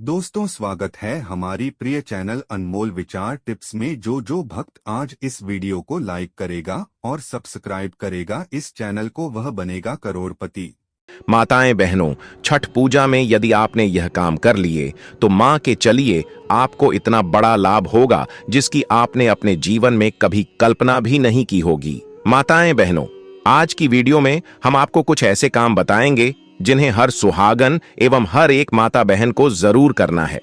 दोस्तों, स्वागत है हमारी प्रिय चैनल अनमोल विचार टिप्स में। जो भक्त आज इस वीडियो को लाइक करेगा और सब्सक्राइब करेगा इस चैनल को, वह बनेगा करोड़पति। माताएं बहनों, छठ पूजा में यदि आपने यह काम कर लिए तो मां के चलिए आपको इतना बड़ा लाभ होगा जिसकी आपने अपने जीवन में कभी कल्पना भी नहीं की होगी। माताएं बहनों, आज की वीडियो में हम आपको कुछ ऐसे काम बताएंगे जिन्हें हर सुहागन एवं हर एक माता बहन को जरूर करना है।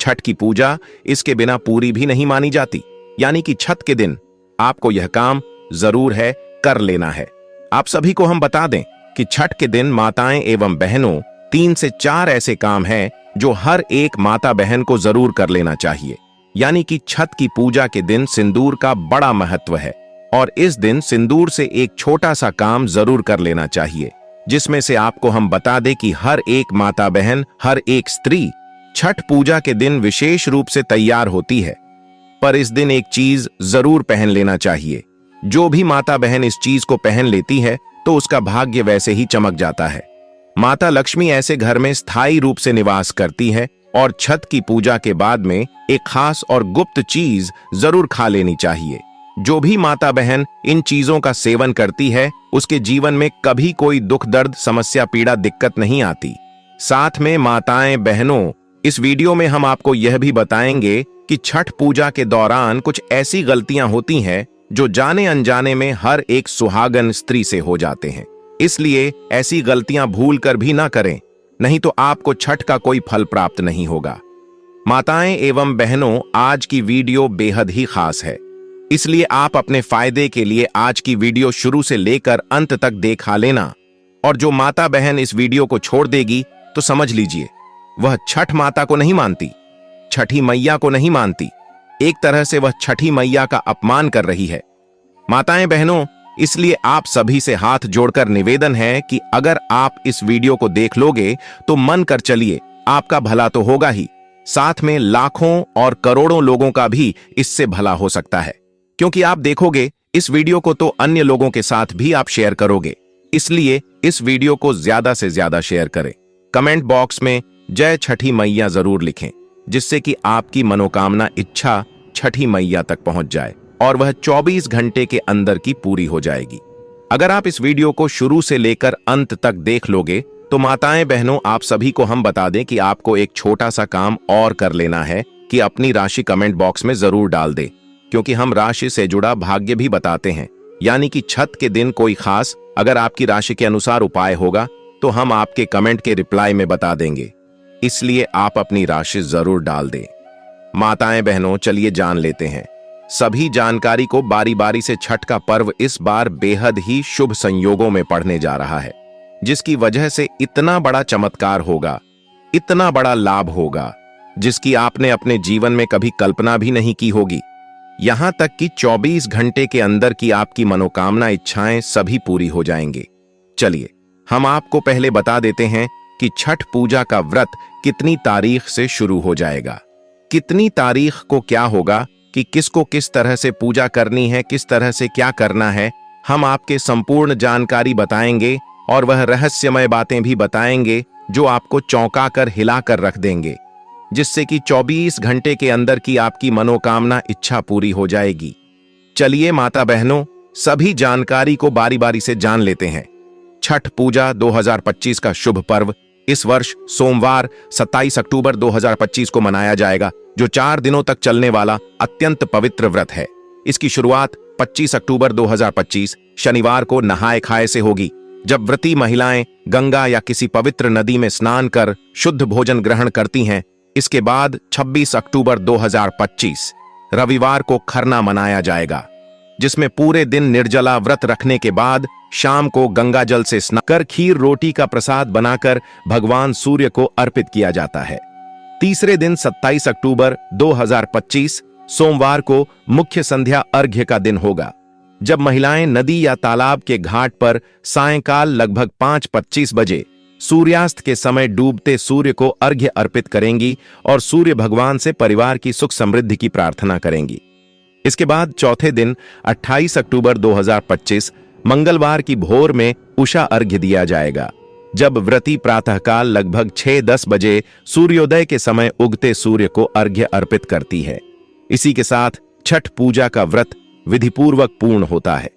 छठ की पूजा इसके बिना पूरी भी नहीं मानी जाती, यानी कि छठ के दिन आपको यह काम जरूर है कर लेना है। आप सभी को हम बता दें कि छठ के दिन माताएं एवं बहनों 3 से 4 ऐसे काम हैं जो हर एक माता बहन को जरूर कर लेना चाहिए। यानी कि छठ की पूजा के दिन सिंदूर का बड़ा महत्व है और इस दिन सिंदूर से एक छोटा सा काम जरूर कर लेना चाहिए, जिसमें से आपको हम बता दें कि हर एक माता बहन, हर एक स्त्री छठ पूजा के दिन विशेष रूप से तैयार होती है, पर इस दिन एक चीज जरूर पहन लेना चाहिए। जो भी माता बहन इस चीज को पहन लेती है तो उसका भाग्य वैसे ही चमक जाता है। माता लक्ष्मी ऐसे घर में स्थायी रूप से निवास करती है और छठ की पूजा के बाद में एक खास और गुप्त चीज जरूर खा लेनी चाहिए। जो भी माता बहन इन चीजों का सेवन करती है उसके जीवन में कभी कोई दुख दर्द समस्या पीड़ा दिक्कत नहीं आती। साथ में माताएं बहनों, इस वीडियो में हम आपको यह भी बताएंगे कि छठ पूजा के दौरान कुछ ऐसी गलतियां होती हैं जो जाने अनजाने में हर एक सुहागन स्त्री से हो जाते हैं। इसलिए ऐसी गलतियां भूल कर भी ना करें, नहीं तो आपको छठ का कोई फल प्राप्त नहीं होगा। माताएं एवं बहनों, आज की वीडियो बेहद ही खास है, इसलिए आप अपने फायदे के लिए आज की वीडियो शुरू से लेकर अंत तक देखा लेना। और जो माता बहन इस वीडियो को छोड़ देगी तो समझ लीजिए वह छठ माता को नहीं मानती, छठी मैया को नहीं मानती। एक तरह से वह छठी मैया का अपमान कर रही है। माताएं बहनों, इसलिए आप सभी से हाथ जोड़कर निवेदन है कि अगर आप इस वीडियो को देख लोगे तो मन कर चलिए, आपका भला तो होगा ही, साथ में लाखों और करोड़ों लोगों का भी इससे भला हो सकता है। क्योंकि आप देखोगे इस वीडियो को तो अन्य लोगों के साथ भी आप शेयर करोगे, इसलिए इस वीडियो को ज्यादा से ज्यादा शेयर करें। कमेंट बॉक्स में जय छठी मैया जरूर लिखें, जिससे कि आपकी मनोकामना इच्छा छठी मैया तक पहुंच जाए और वह 24 घंटे के अंदर की पूरी हो जाएगी। अगर आप इस वीडियो को शुरू से लेकर अंत तक देख लोगे तो माताएं बहनों, आप सभी को हम बता दें कि आपको एक छोटा सा काम और कर लेना है कि अपनी राशि कमेंट बॉक्स में जरूर डाल दें, क्योंकि हम राशि से जुड़ा भाग्य भी बताते हैं। यानी कि छठ के दिन कोई खास अगर आपकी राशि के अनुसार उपाय होगा तो हम आपके कमेंट के रिप्लाई में बता देंगे, इसलिए आप अपनी राशि जरूर डाल दें। माताएं बहनों, चलिए जान लेते हैं सभी जानकारी को बारी बारी से। छठ का पर्व इस बार बेहद ही शुभ संयोगों में पड़ने जा रहा है, जिसकी वजह से इतना बड़ा चमत्कार होगा, इतना बड़ा लाभ होगा जिसकी आपने अपने जीवन में कभी कल्पना भी नहीं की होगी। यहां तक कि 24 घंटे के अंदर की आपकी मनोकामना इच्छाएं सभी पूरी हो जाएंगे। चलिए हम आपको पहले बता देते हैं कि छठ पूजा का व्रत कितनी तारीख से शुरू हो जाएगा, कितनी तारीख को क्या होगा, कि किसको किस तरह से पूजा करनी है, किस तरह से क्या करना है। हम आपके संपूर्ण जानकारी बताएंगे और वह रहस्यमय बातें भी बताएंगे जो आपको चौंका कर हिला कर रख देंगे, जिससे कि 24 घंटे के अंदर की आपकी मनोकामना इच्छा पूरी हो जाएगी। चलिए माता बहनों, सभी जानकारी को बारी बारी से जान लेते हैं। छठ पूजा 2025 का शुभ पर्व इस वर्ष सोमवार 27 अक्टूबर 2025 को मनाया जाएगा, जो 4 दिनों तक चलने वाला अत्यंत पवित्र व्रत है। इसकी शुरुआत 25 अक्टूबर 2025 शनिवार को नहाए खाए से होगी, जब व्रती महिलाएं गंगा या किसी पवित्र नदी में स्नान कर शुद्ध भोजन ग्रहण करती हैं। इसके बाद 26 अक्टूबर 2025 रविवार को खरना मनाया जाएगा, जिसमें पूरे दिन निर्जला व्रत रखने के बाद शाम को गंगा जल से स्नान कर खीर रोटी का प्रसाद बनाकर भगवान सूर्य को अर्पित किया जाता है। तीसरे दिन 27 अक्टूबर 2025 सोमवार को मुख्य संध्या अर्घ्य का दिन होगा, जब महिलाएं नदी या तालाब के घाट पर सायंकाल लगभग 5:25 बजे सूर्यास्त के समय डूबते सूर्य को अर्घ्य अर्पित करेंगी और सूर्य भगवान से परिवार की सुख समृद्धि की प्रार्थना करेंगी। इसके बाद चौथे दिन 28 अक्टूबर 2025 मंगलवार की भोर में उषा अर्घ्य दिया जाएगा, जब व्रती प्रातःकाल लगभग 6-10 बजे सूर्योदय के समय उगते सूर्य को अर्घ्य अर्पित करती है। इसी के साथ छठ पूजा का व्रत विधिपूर्वक पूर्ण होता है।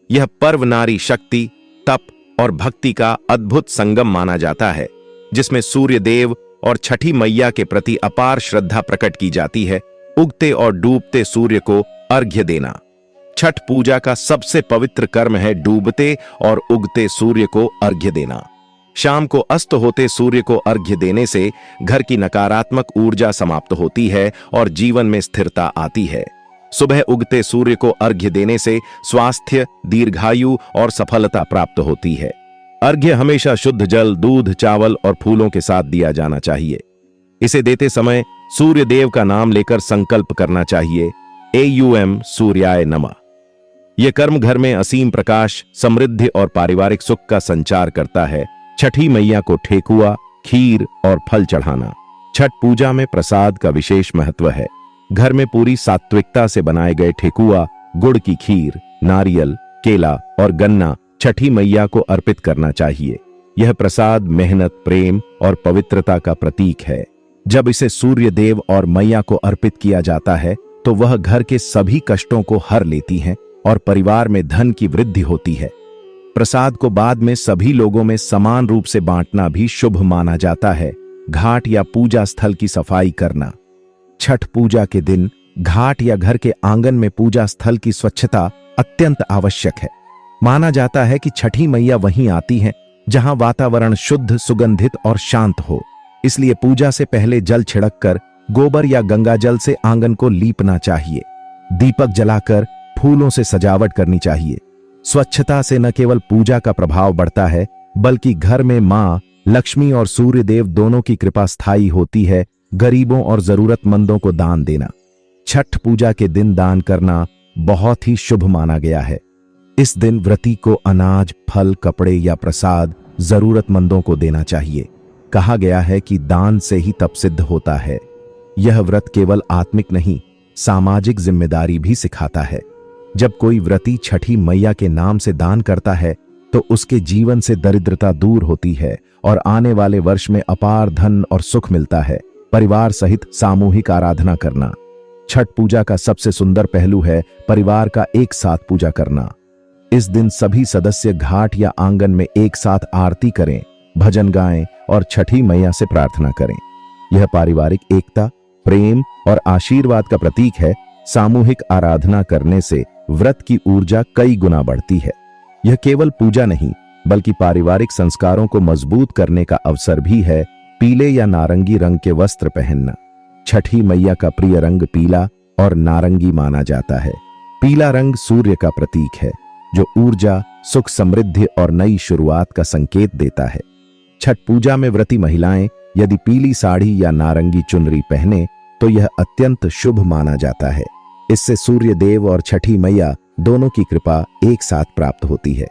यह पर्व नारी शक्ति, तप और भक्ति का अद्भुत संगम माना जाता है, जिसमें सूर्य देव और छठी मैया के प्रति अपार श्रद्धा प्रकट की जाती है। उगते और डूबते सूर्य को अर्घ्य देना छठ पूजा का सबसे पवित्र कर्म है। डूबते और उगते सूर्य को अर्घ्य देना। शाम को अस्त होते सूर्य को अर्घ्य देने से घर की नकारात्मक ऊर्जा समाप्त होती है और जीवन में स्थिरता आती है। सुबह उगते सूर्य को अर्घ्य देने से स्वास्थ्य, दीर्घायु और सफलता प्राप्त होती है। अर्घ्य हमेशा शुद्ध जल, दूध, चावल और फूलों के साथ दिया जाना चाहिए। इसे देते समय सूर्य देव का नाम लेकर संकल्प करना चाहिए, एयूएम सूर्याय नमः। यह कर्म घर में असीम प्रकाश, समृद्धि और पारिवारिक सुख का संचार करता है। छठी मैया को ठेकुआ, खीर और फल चढ़ाना। छठ पूजा में प्रसाद का विशेष महत्व है। घर में पूरी सात्विकता से बनाए गए ठेकुआ, गुड़ की खीर, नारियल, केला और गन्ना छठी मैया को अर्पित करना चाहिए। यह प्रसाद मेहनत, प्रेम और पवित्रता का प्रतीक है। जब इसे सूर्य देव और मैया को अर्पित किया जाता है तो वह घर के सभी कष्टों को हर लेती हैं और परिवार में धन की वृद्धि होती है। प्रसाद को बाद में सभी लोगों में समान रूप से बांटना भी शुभ माना जाता है। घाट या पूजा स्थल की सफाई करना। छठ पूजा के दिन घाट या घर के आंगन में पूजा स्थल की स्वच्छता अत्यंत आवश्यक है। माना जाता है कि छठी मैया वहीं आती हैं जहां वातावरण शुद्ध, सुगंधित और शांत हो। इसलिए पूजा से पहले जल छिड़ककर गोबर या गंगा जल से आंगन को लीपना चाहिए। दीपक जलाकर फूलों से सजावट करनी चाहिए। स्वच्छता से न केवल पूजा का प्रभाव बढ़ता है, बल्कि घर में मां लक्ष्मी और सूर्य देव दोनों की कृपा स्थायी होती है। गरीबों और जरूरतमंदों को दान देना। छठ पूजा के दिन दान करना बहुत ही शुभ माना गया है। इस दिन व्रती को अनाज, फल, कपड़े या प्रसाद जरूरतमंदों को देना चाहिए। कहा गया है कि दान से ही तप सिद्ध होता है। यह व्रत केवल आत्मिक नहीं, सामाजिक जिम्मेदारी भी सिखाता है। जब कोई व्रती छठी मैया के नाम से दान करता है तो उसके जीवन से दरिद्रता दूर होती है और आने वाले वर्ष में अपार धन और सुख मिलता है। परिवार सहित सामूहिक आराधना करना। छठ पूजा का सबसे सुंदर पहलू है परिवार का एक साथ पूजा करना। इस दिन सभी सदस्य घाट या आंगन में एक साथ आरती करें, भजन गाएं और छठी मैया से प्रार्थना करें। यह पारिवारिक एकता, प्रेम और आशीर्वाद का प्रतीक है। सामूहिक आराधना करने से व्रत की ऊर्जा कई गुना बढ़ती है। यह केवल पूजा नहीं, बल्कि पारिवारिक संस्कारों को मजबूत करने का अवसर भी है। पीले या नारंगी रंग के वस्त्र पहनना। छठी मैया का प्रिय रंग पीला और नारंगी माना जाता है। पीला रंग सूर्य का प्रतीक है, जो ऊर्जा, सुख, समृद्धि और नई शुरुआत का संकेत देता है। छठ पूजा में व्रती महिलाएं यदि पीली साड़ी या नारंगी चुनरी पहने तो यह अत्यंत शुभ माना जाता है। इससे सूर्य देव और छठी मैया दोनों की कृपा एक साथ प्राप्त होती है।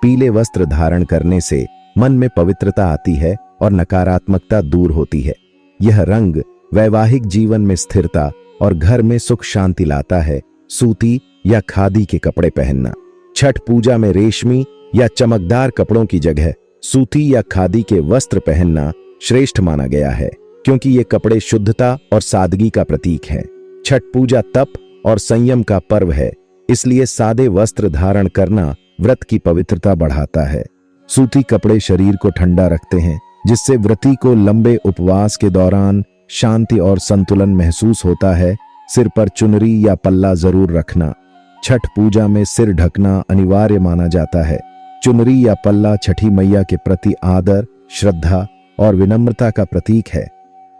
पीले वस्त्र धारण करने से मन में पवित्रता आती है और नकारात्मकता दूर होती है। यह रंग वैवाहिक जीवन में स्थिरता और घर में सुख शांति लाता है। सूती या खादी के कपड़े पहनना। छठ पूजा में रेशमी या चमकदार कपड़ों की जगह सूती या खादी के वस्त्र पहनना श्रेष्ठ माना गया है, क्योंकि ये कपड़े शुद्धता और सादगी का प्रतीक हैं। छठ पूजा तप और संयम का पर्व है, इसलिए सादे वस्त्र धारण करना व्रत की पवित्रता बढ़ाता है। सूती कपड़े शरीर को ठंडा रखते हैं, जिससे व्रती को लंबे उपवास के दौरान शांति और संतुलन महसूस होता है। सिर पर चुनरी या पल्ला जरूर रखना। छठ पूजा में सिर ढकना अनिवार्य माना जाता है। चुनरी या पल्ला छठी मैया के प्रति आदर, श्रद्धा और विनम्रता का प्रतीक है।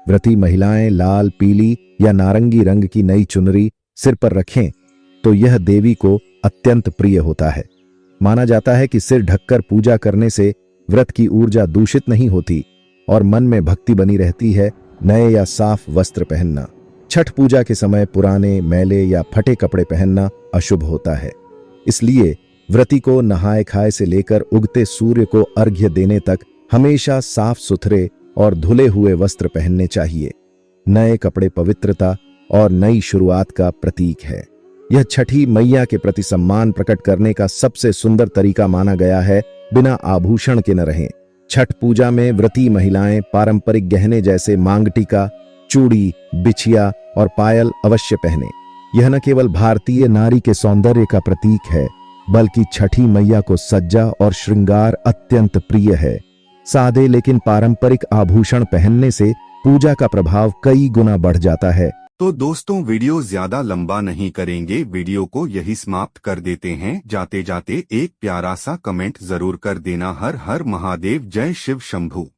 व्रती महिलाएं लाल, पीली या नारंगी रंग की नई चुनरी सिर पर रखें तो यह देवी को अत्यंत प्रिय होता है। माना जाता है कि सिर ढककर पूजा करने से व्रत की ऊर्जा दूषित नहीं होती और मन में भक्ति बनी रहती है। नए या साफ वस्त्र पहनना। छठ पूजा के समय पुराने, मैले या फटे कपड़े पहनना अशुभ होता है, इसलिए व्रती को नहाए खाए से लेकर उगते सूर्य को अर्घ्य देने तक हमेशा साफ सुथरे और धुले हुए वस्त्र पहनने चाहिए। नए कपड़े पवित्रता और नई शुरुआत का प्रतीक है। यह छठी मैया के प्रति सम्मान प्रकट करने का सबसे सुंदर तरीका माना गया है। बिना आभूषण के न रहें। छठ पूजा में व्रती महिलाएं पारंपरिक गहने जैसे मांग टीका, चूड़ी, बिछिया और पायल अवश्य पहने। यह न केवल भारतीय नारी के सौंदर्य का प्रतीक है, बल्कि छठी मैया को सज्जा और श्रृंगार अत्यंत प्रिय है। सादे लेकिन पारंपरिक आभूषण पहनने से पूजा का प्रभाव कई गुना बढ़ जाता है। तो दोस्तों, वीडियो ज्यादा लंबा नहीं करेंगे, वीडियो को यही समाप्त कर देते हैं। जाते जाते एक प्यारा सा कमेंट जरूर कर देना। हर हर महादेव, जय शिव शंभू।